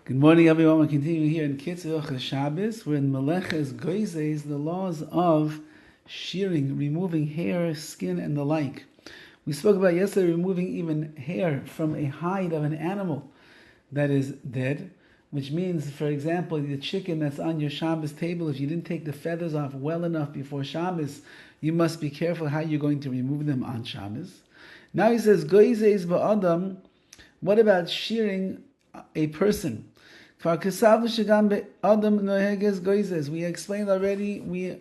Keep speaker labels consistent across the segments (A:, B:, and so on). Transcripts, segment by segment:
A: Good morning, everyone. We're continuing here in KITZUR SHABBOS. We're in Meleches Goizes, the laws of shearing, removing hair, skin, and the like. We spoke about yesterday removing even hair from a hide of an animal that is dead, which means, for example, the chicken that's on your Shabbos table, if you didn't take the feathers off well enough before Shabbos, you must be careful how you're going to remove them on Shabbos. Now he says, Goizes ba'adam. What about shearing a person? We explained already, we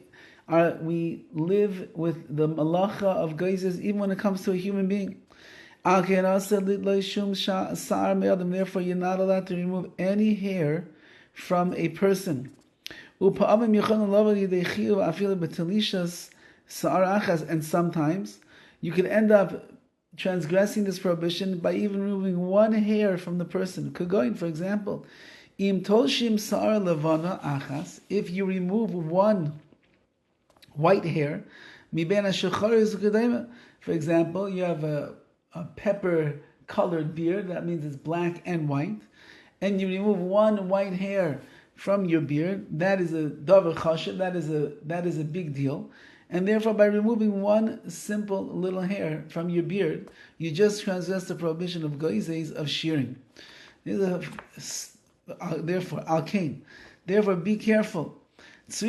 A: live with the malacha of goizes even when it comes to a human being. Therefore, you're not allowed to remove any hair from a person. And sometimes you can end up transgressing this prohibition by even removing one hair from the person. Kugoin, for example, if you remove one white hair, for example, you have a pepper-colored beard, that means it's black and white, and you remove one white hair from your beard, that is a davar chashuv, that is a big deal. And therefore, by removing one simple little hair from your beard, you just transgress the prohibition of goizes, of shearing. Therefore, al-kain. Therefore, be careful. If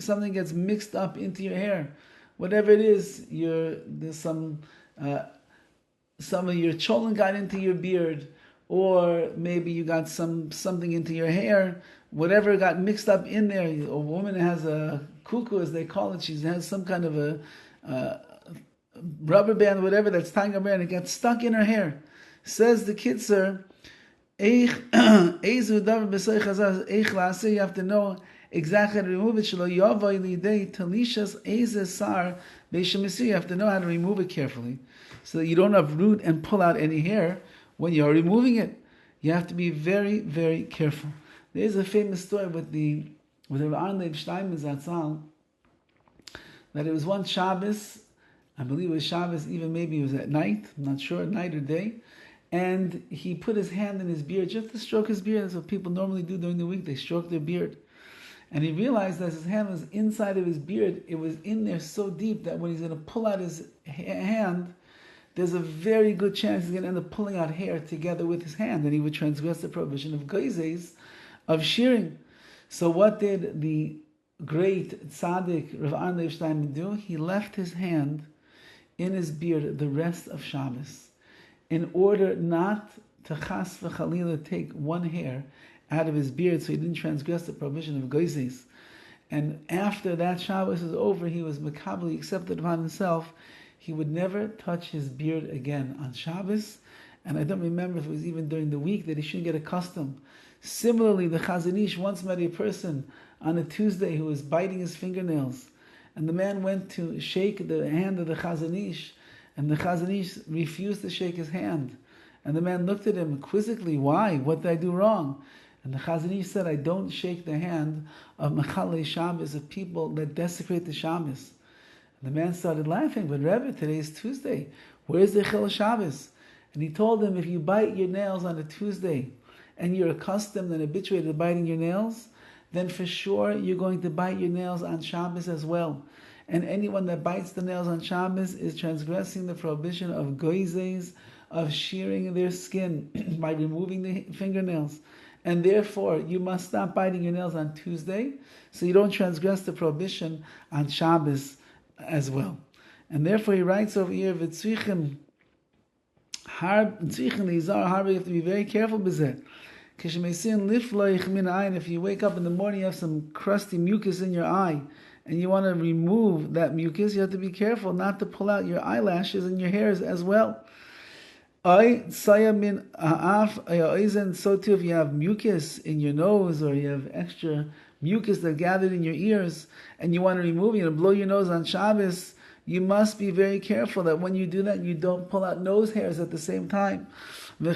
A: something gets mixed up into your hair, whatever it is, there's some of your cholent got into your beard, or maybe you got something into your hair. Whatever got mixed up in there, a woman has a cuckoo, as they call it. She has some kind of a rubber band, whatever, that's tying her hair, and it gets stuck in her hair. Says the KITZUR, you have to know exactly how to remove it. You have to know how to remove it carefully, so that you don't uproot and pull out any hair when you're removing it. You have to be very, very careful. There's a famous story with Rabbi Steinman Zatzal, that it was one Shabbos, I believe it was Shabbos, even maybe it was at night, I'm not sure, night or day, and he put his hand in his beard just to stroke his beard. That's what people normally do during the week, they stroke their beard. And he realized that his hand was inside of his beard, it was in there so deep that when he's going to pull out his hand, there's a very good chance he's going to end up pulling out hair together with his hand, and he would transgress the prohibition of goizes, of shearing. So what did the great tzaddik Rav Arnlev Steinman do? He left his hand in his beard the rest of Shabbos, in order not to chas v'chalila take one hair out of his beard, so he didn't transgress the prohibition of goizes. And after that Shabbos was over, he was makabel, he accepted upon himself, he would never touch his beard again on Shabbos. And I don't remember if it was even during the week, that he shouldn't get accustomed. Similarly, the Chazon Ish once met a person on a Tuesday who was biting his fingernails. And the man went to shake the hand of the Chazon Ish, and the Chazon Ish refused to shake his hand. And the man looked at him quizzically, why? What did I do wrong? And the Chazon Ish said, I don't shake the hand of Mechalei Shabbos, of people that desecrate the Shabbos. And the man started laughing, but Rebbe, today is Tuesday. Where's the Chil Shabbos? And he told him, if you bite your nails on a Tuesday, and you're accustomed and habituated to biting your nails, then for sure you're going to bite your nails on Shabbos as well. And anyone that bites the nails on Shabbos is transgressing the prohibition of goizes, of shearing their skin by removing the fingernails. And therefore, you must stop biting your nails on Tuesday, so you don't transgress the prohibition on Shabbos as well. And therefore, he writes over here, V'tzrichim lizar harbe, you have to be very careful with that. If you wake up in the morning, you have some crusty mucus in your eye, and you want to remove that mucus, you have to be careful not to pull out your eyelashes and your hairs as well. So too, if you have mucus in your nose, or you have extra mucus that gathered in your ears, and you want to remove it and blow your nose on Shabbos, you must be very careful that when you do that, you don't pull out nose hairs at the same time. So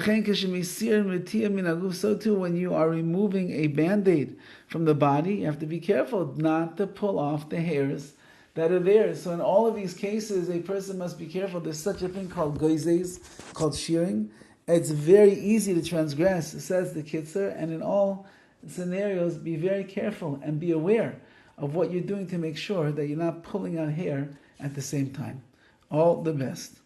A: too, when you are removing a band-aid from the body, you have to be careful not to pull off the hairs that are there. So in all of these cases, a person must be careful. There's such a thing called goizes, called shearing, it's very easy to transgress, says the KITZUR, and in all scenarios, be very careful and be aware of what you're doing to make sure that you're not pulling out hair at the same time. All the best.